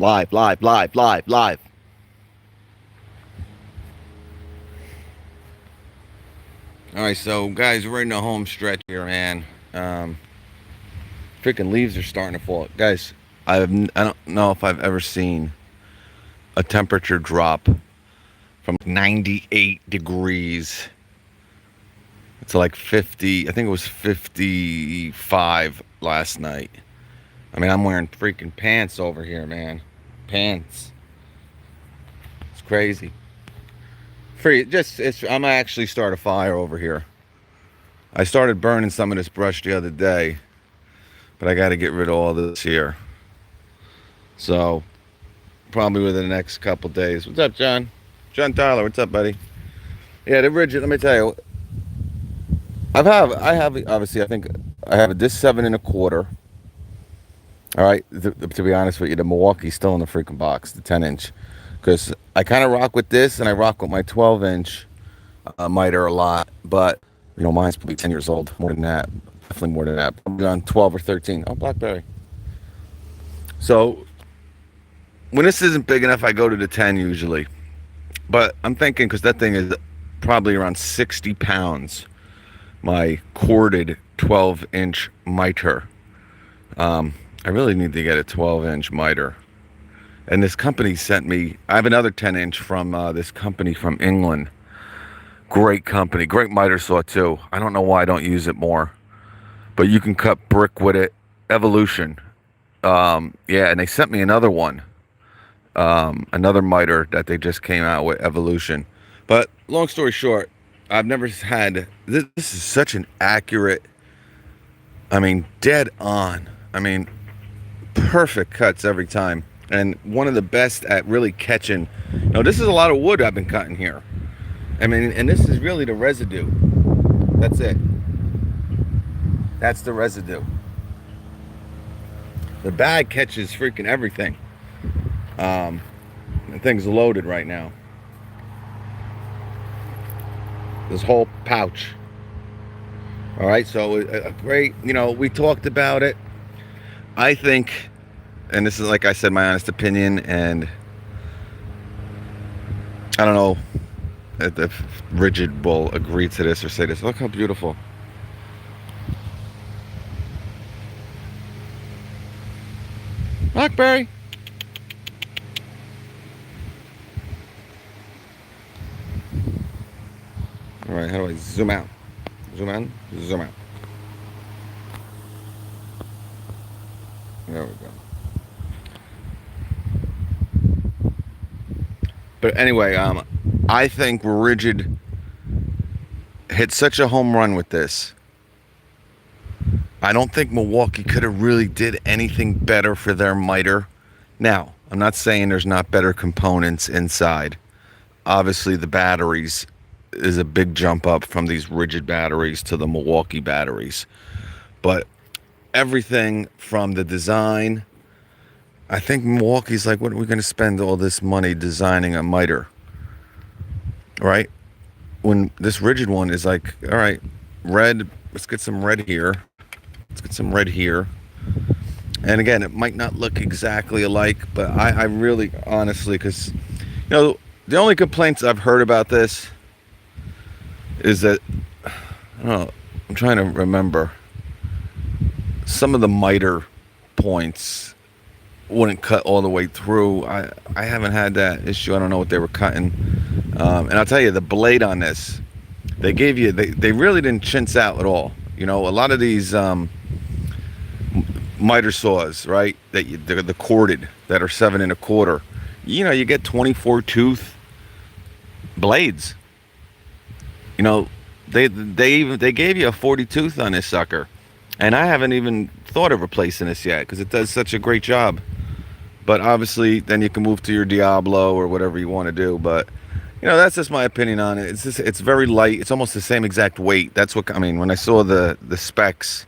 Live, live, live, live, live. All right, so guys, we're in the home stretch here, man. Freaking leaves are starting to fall, guys. I don't know if I've ever seen a temperature drop from 98 degrees to like 50. I think it was 55 last night. I mean, I'm wearing freaking pants over here, man. Pants. It's crazy. I'm gonna actually start a fire over here. I started burning some of this brush the other day, but I got to get rid of all this here. So, probably within the next couple days. What's up, John? John Tyler, what's up, buddy? Yeah, the Ridgid. Let me tell you, I have obviously. I think I have this 7 1/4. All right, to be honest with you, the Milwaukee's still in the freaking box, the 10 inch, because I kind of rock with this and I rock with my 12 inch miter a lot, but mine's probably 10 years old, more than that, definitely more than that. Probably on 12 or 13. Oh, BlackBerry. So when this isn't big enough, I go to the 10 usually, but I'm thinking because that thing is probably around 60 pounds. My corded 12-inch miter. I really need to get a 12-inch miter. And this company sent me, I have another 10-inch from this company from England. Great company, great miter saw too. I don't know why I don't use it more. But you can cut brick with it. Evolution. Yeah, and they sent me another one. Another miter that they just came out with, Evolution. But long story short, I've never had, this is such an accurate, dead on. Perfect cuts every time. And one of the best at really catching. This is a lot of wood I've been cutting here. And this is really the residue. That's it. That's the residue. The bag catches freaking everything. The thing's loaded right now. This whole pouch. All right, so great. We talked about it. I think, and this is, like I said, my honest opinion, and I don't know if Ridgid will agree to this or say this. Look how beautiful. BlackBerry. All right, how do I zoom out? Zoom in, zoom out. There we go. But anyway, I think Ridgid hit such a home run with this. I don't think Milwaukee could have really did anything better for their miter. Now, I'm not saying there's not better components inside. Obviously, the batteries is a big jump up from these Ridgid batteries to the Milwaukee batteries. But everything from the design, I think Milwaukee's like, what are we going to spend all this money designing a miter? Right? When this Ridgid one is like, all right, red, let's get some red here. Let's get some red here. And again, it might not look exactly alike, but I really, honestly, because, the only complaints I've heard about this is that, I don't know, I'm trying to remember, some of the miter points wouldn't cut all the way through. I haven't had that issue. I don't know what they were cutting. And I'll tell you, the blade on this, they really didn't chintz out at all. A lot of these miter saws, right, they're the corded that are 7 1/4. You get 24 tooth blades. They gave you a 40 tooth on this sucker, and I haven't even thought of replacing this yet because it does such a great job. But obviously, then you can move to your Diablo or whatever you want to do. But that's just my opinion on it. It's very light. It's almost the same exact weight. That's what when I saw the specs,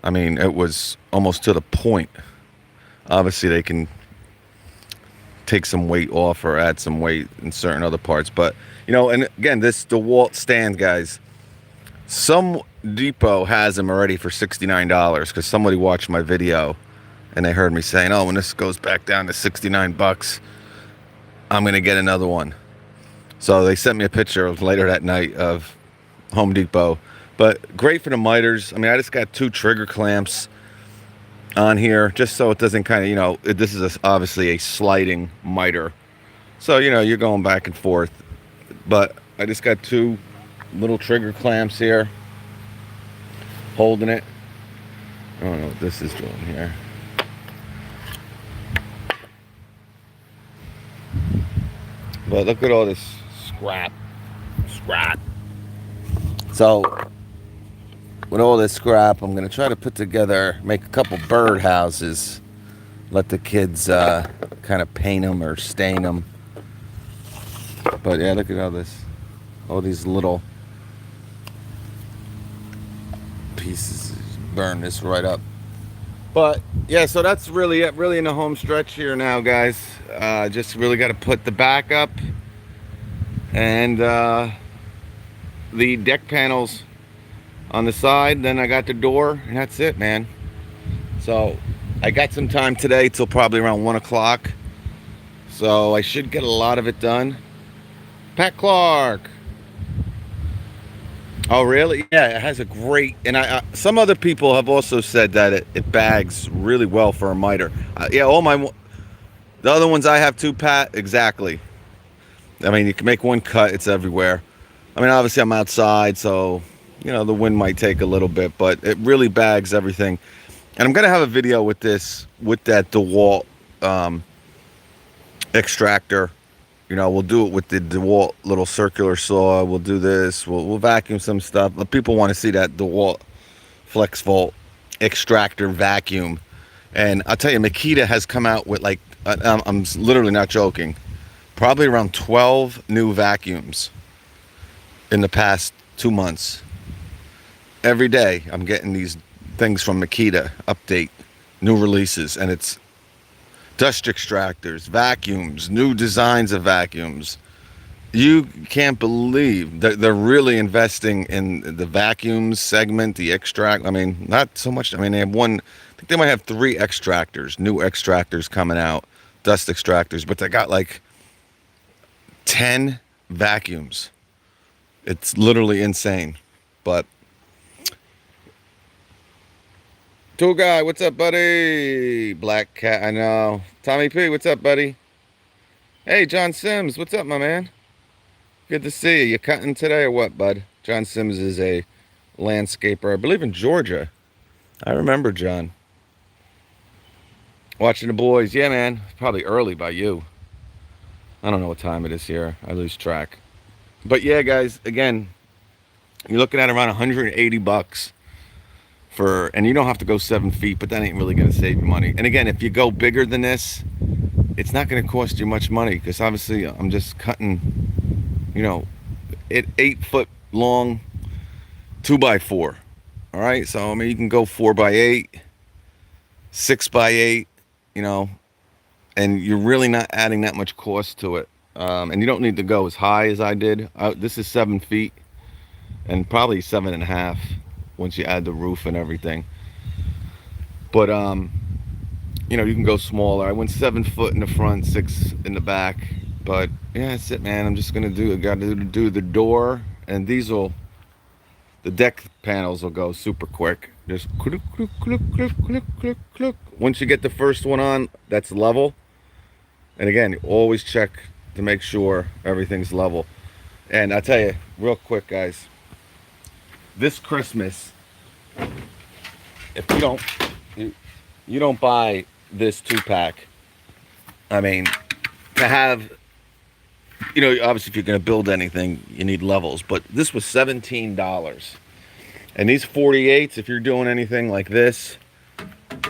it was almost to the point. Obviously, they can take some weight off or add some weight in certain other parts. But and again, this DeWalt stand, guys. Some depot has them already for $69 because somebody watched my video and they heard me saying, "Oh, when this goes back down to 69 bucks, I'm gonna get another one." So they sent me a picture later that night of Home Depot. But great for the miters. I mean, I just got 2 trigger clamps on here just so it doesn't kind of, this is obviously a sliding miter. So, you're going back and forth. But I just got 2 little trigger clamps here holding it. I don't know what this is doing here. But look at all this scrap. So with all this scrap, I'm going to try to put together, make a couple bird houses. Let the kids kind of paint them or stain them. But yeah, look at all these little pieces. Burn this right up. But yeah, so that's really it. Really in the home stretch here now, guys. Just really got to put the back up and the deck panels on the side. Then I got the door, and that's it, man. So I got some time today till probably around 1 o'clock. So I should get a lot of it done. Pat Clark. Oh, really? Yeah, it has a great, and some other people have also said that it bags really well for a miter. Yeah, the other ones I have too, Pat, exactly. I mean, you can make one cut, it's everywhere. I mean, obviously I'm outside, so, the wind might take a little bit, but it really bags everything. And I'm going to have a video with that DeWalt extractor. We'll do it with the DeWalt little circular saw. We'll do this. We'll vacuum some stuff. But people want to see that DeWalt FlexVolt extractor vacuum. And I'll tell you, Makita has come out with I'm literally not joking, probably around 12 new vacuums in the past 2 months. Every day I'm getting these things from Makita, update, new releases, and it's dust extractors, vacuums, new designs of vacuums. You can't believe they're really investing in the vacuums segment, the extract. I mean, not so much. I mean, they have I think they might have 3 extractors, new extractors coming out, dust extractors, but they got 10 vacuums. It's literally insane. But Tool Guy, what's up, buddy? Black Cat, I know. Tommy P, what's up, buddy? Hey, John Sims, what's up, my man? Good to see you. You cutting today or what, bud? John Sims is a landscaper, I believe in Georgia. I remember John. Watching the boys. Yeah, man. Probably early by you. I don't know what time it is here. I lose track. But yeah, guys, again, you're looking at around 180 bucks. And you don't have to go 7 feet, but that ain't really going to save you money. And again, if you go bigger than this, it's not going to cost you much money, because obviously I'm just cutting, 8-foot long 2x4. All right, so I mean, you can go 4x8, 6x8, and you're really not adding that much cost to it. And you don't need to go as high as I did. This is 7 feet and probably 7.5 once you add the roof and everything. But you can go smaller. I went 7 foot in the front, 6 in the back. But yeah, that's it, man. I'm just gonna got to do the door, and the deck panels will go super quick. Just click, click, click, click, click, click, click. Once you get the first one on, that's level. And again, always check to make sure everything's level. And I tell you, real quick, guys, this Christmas, if you don't buy this 2-pack, I mean, to have, obviously if you're going to build anything, you need levels, but this was $17. And these 48s, if you're doing anything like this,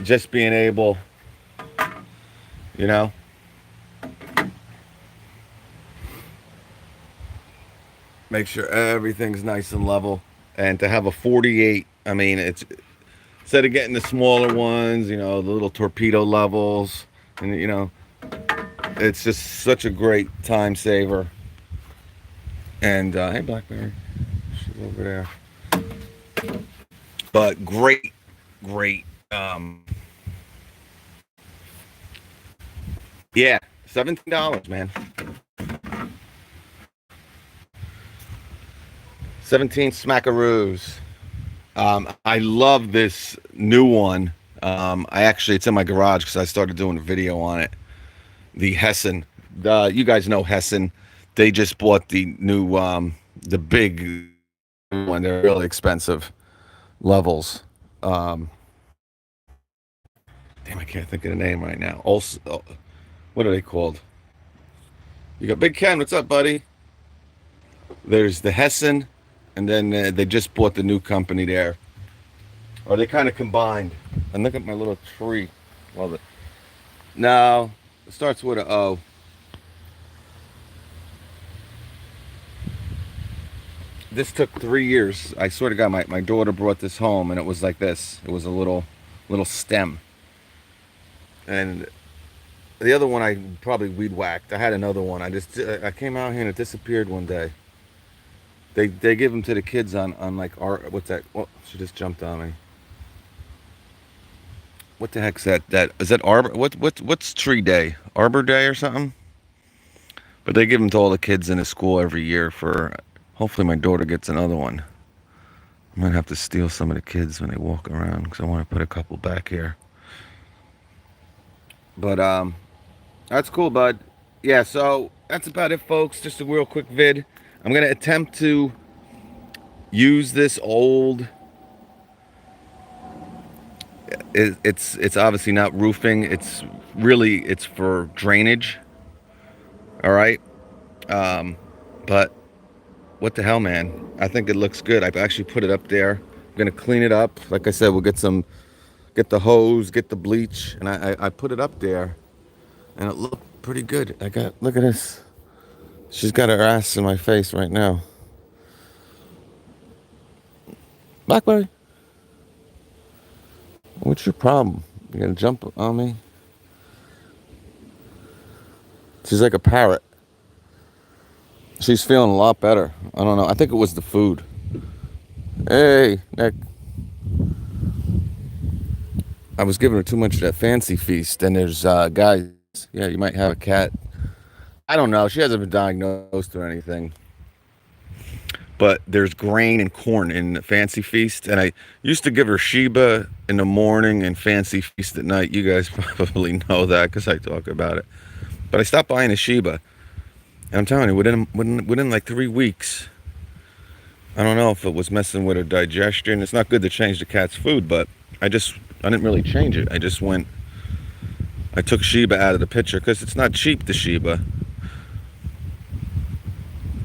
just being able, make sure everything's nice and level. And to have a 48, I mean, it's, instead of getting the smaller ones, the little torpedo levels, and it's just such a great time saver. And hey, Blackberry, she's over there. But great Yeah, $17, man. 17 smackaroos. I love this new one. It's in my garage because I started doing a video on it. The Hessen. You guys know Hessen. They just bought the new, the big one. They're really expensive levels. Um, Damn, I can't think of the name right now. Also, what are they called? You got Big Ken. What's up, buddy? There's the Hessen, and then they just bought the new company there. Or they kind of combined. And look at my little tree. Love it. No, it starts with a O. This took 3 years. I swear to God, my daughter brought this home, and it was like this. It was a little stem. And the other one I probably weed whacked. I had another one. I came out here and it disappeared one day. They give them to the kids on like art. What's that? Oh, she just jumped on me. What the heck's that? That is that Arbor? What's Tree Day? Arbor Day or something? But they give them to all the kids in the school every year for. Hopefully, my daughter gets another one. I might have to steal some of the kids when they walk around because I want to put a couple back here. But that's cool, bud. Yeah, so that's about it, folks. Just a real quick vid. I'm gonna attempt to use this old. It's obviously not roofing. It's for drainage. All right. But what the hell, man? I think it looks good. I've actually put it up there. I'm gonna clean it up. Like I said, we'll get the hose, get the bleach, and I put it up there, and it looked pretty good. Look at this. She's got her ass in my face right now. Blackberry, what's your problem? You gonna jump on me? She's like a parrot. She's feeling a lot better. I don't know. I think it was the food. Hey, Nick. I was giving her too much of that fancy feast, and there's guys. Yeah, you might have a cat. I don't know. She hasn't been diagnosed or anything. But there's grain and corn in the fancy feast, and I used to give her Sheba in the morning and fancy feast at night. You guys probably know that because I talk about it. But I stopped buying the Sheba, and I'm telling you, within like 3 weeks, I don't know if it was messing with her digestion. It's not good to change the cat's food, but I didn't really change it. I took Sheba out of the picture because it's not cheap, the Sheba.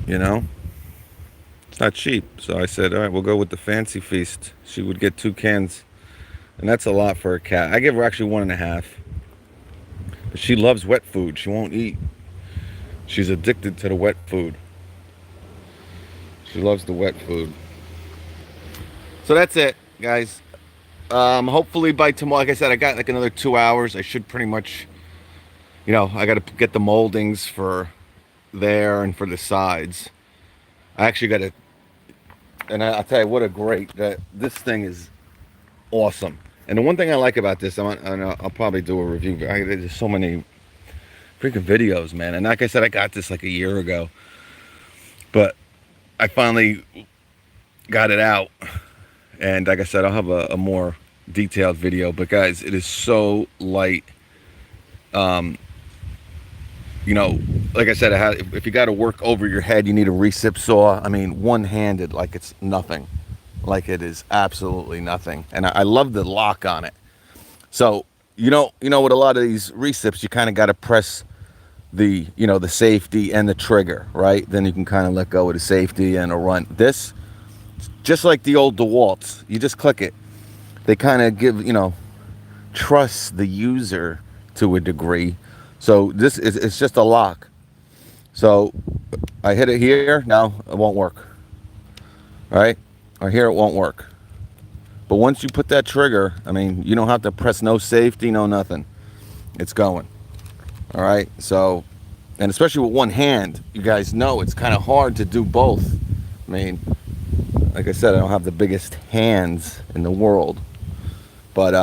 You know? It's not cheap. So I said, all right, we'll go with the fancy feast. She would get 2 cans, and that's a lot for a cat. I give her actually 1.5. But she loves wet food. She won't eat. She's addicted to the wet food. She loves the wet food. So that's it, guys. Hopefully by tomorrow, like I said, I got like another 2 hours. I should pretty much, I got to get the moldings for there and for the sides. I actually got to, and I'll tell you what this thing is awesome. And the one thing I like about this, I'll probably do a review. There's so many freaking videos, man. And like I said, I got this like a year ago, but I finally got it out. And like I said, I'll have a more detailed video. But guys, it is so light. Like I said, if you got to work over your head, you need a recip saw. I mean, one-handed, like it's nothing. Like it is absolutely nothing. And I love the lock on it. So, with a lot of these recips, you kind of got to press the safety and the trigger, right? Then you can kind of let go of the safety and a run. This, just like the old DeWalt's, you just click it. They kind of give, trust the user to a degree. So it's just a lock. So I hit it here, now it won't work. All right? Or here it won't work. But once you put that trigger, I mean, you don't have to press no safety, no nothing. It's going. All right? So, and especially with one hand, you guys know it's kind of hard to do both. I mean, like I said, I don't have the biggest hands in the world. But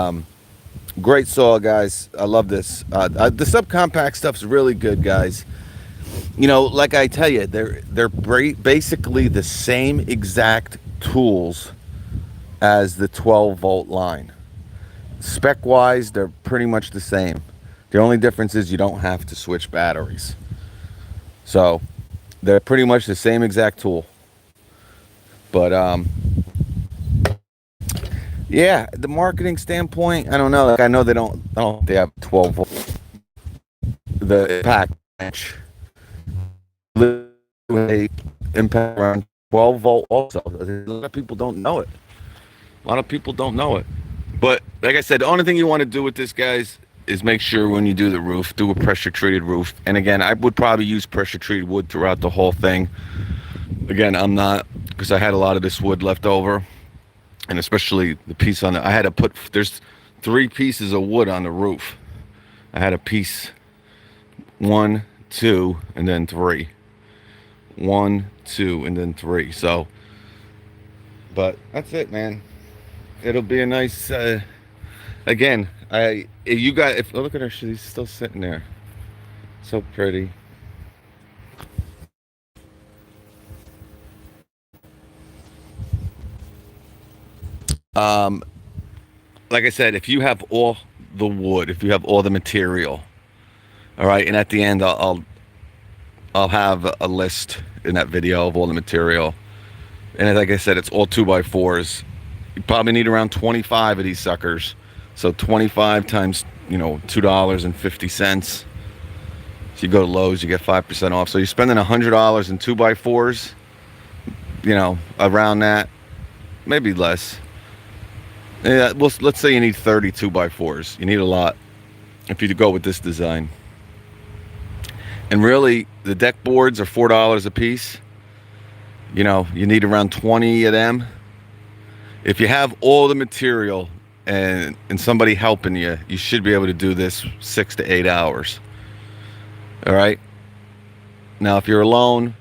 Great saw, guys. I love this. The subcompact stuff's really good, guys. You know, like I tell you, they're basically the same exact tools as the 12-volt line. Spec wise, they're pretty much the same. The only difference is you don't have to switch batteries. So they're pretty much the same exact tool. But yeah, the marketing standpoint, I don't know. Like I know they don't. I don't. They have 12 volt. The impact impact around 12 volt. Also, a lot of people don't know it. A lot of people don't know it. But like I said, the only thing you want to do with this, guys, is make sure when you do the roof, do a pressure treated roof. And again, I would probably use pressure treated wood throughout the whole thing. Again, I'm not, because I had a lot of this wood left over, and especially the piece on the. I had to put. There's 3 pieces of wood on the roof. I had a piece 1, 2, and then 3. 1, 2, and then 3. So, but that's it, man. It'll be a nice. Again, if you got, if oh, look at her, she's still sitting there, so pretty. Um, like I said, if you have all the wood, if you have all the material, all right, and at the end, I'll have a list in that video of all the material, and like I said, it's all 2x4s. You probably need around 25 of these suckers. So 25 times, $2.50. If you go to Lowe's, you get 5% off. So you're spending $100 in 2x4s, around that, maybe less. Yeah, well, let's say you need 30 2x4s. You need a lot if you go with this design. And really, the deck boards are $4 a piece. You need around 20 of them. If you have all the material and somebody helping you, you should be able to do this 6 to 8 hours. All right. Now, if you're alone,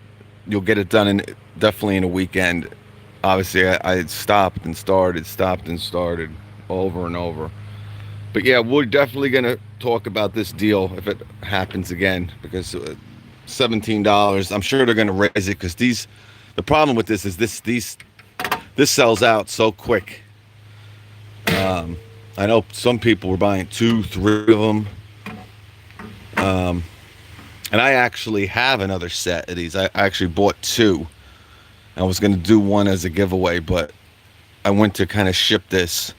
you'll get it done definitely in a weekend. Obviously, I stopped and started over and over. But yeah, we're definitely gonna talk about this deal if it happens again, because $17. I'm sure they're gonna raise it, because the problem with this is this sells out so quick. I know some people were buying 2, 3 of them. And I actually have another set of these. I actually bought 2. I was going to do one as a giveaway, but I went to kind of ship this,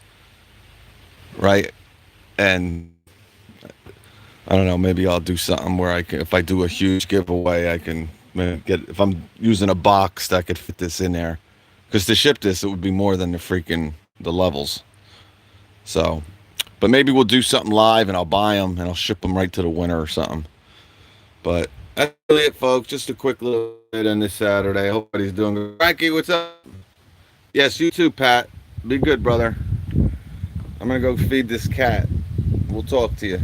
right? And I don't know, maybe I'll do something where if I do a huge giveaway, I can get, if I'm using a box that could fit this in there. Because to ship this, it would be more than the levels. So, but maybe we'll do something live and I'll buy them and I'll ship them right to the winner or something. But that's really it, folks. Just a quick little bit on this Saturday. I hope everybody's doing good. Frankie, what's up? Yes, you too, Pat. Be good, brother. I'm going to go feed this cat. We'll talk to you.